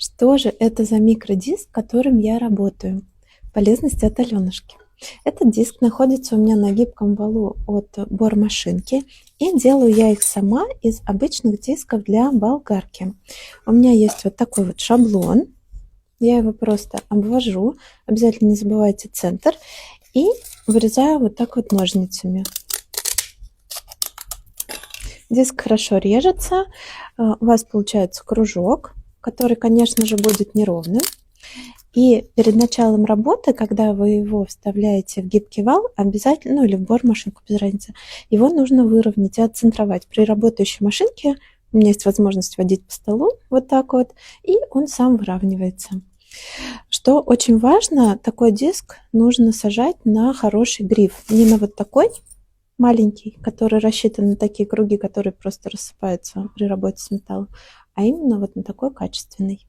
Что же это за микродиск, которым я работаю? Полезности от Аленушки. Этот диск находится у меня на гибком валу от бормашинки, и делаю я их сама из обычных дисков для болгарки. У меня есть вот такой вот шаблон, я его просто обвожу, обязательно не забывайте центр, и вырезаю вот так вот ножницами. Диск хорошо режется, у вас получается кружок, который, конечно же, будет неровным. И перед началом работы, когда вы его вставляете в гибкий вал, обязательно, ну или в бормашинку, без разницы, его нужно выровнять и отцентровать. При работающей машинке у меня есть возможность водить по столу вот так вот, и он сам выравнивается. Что очень важно, такой диск нужно сажать на хороший гриф, не на вот такой маленький, который рассчитан на такие круги, которые просто рассыпаются при работе с металлом, а именно вот на такой качественный.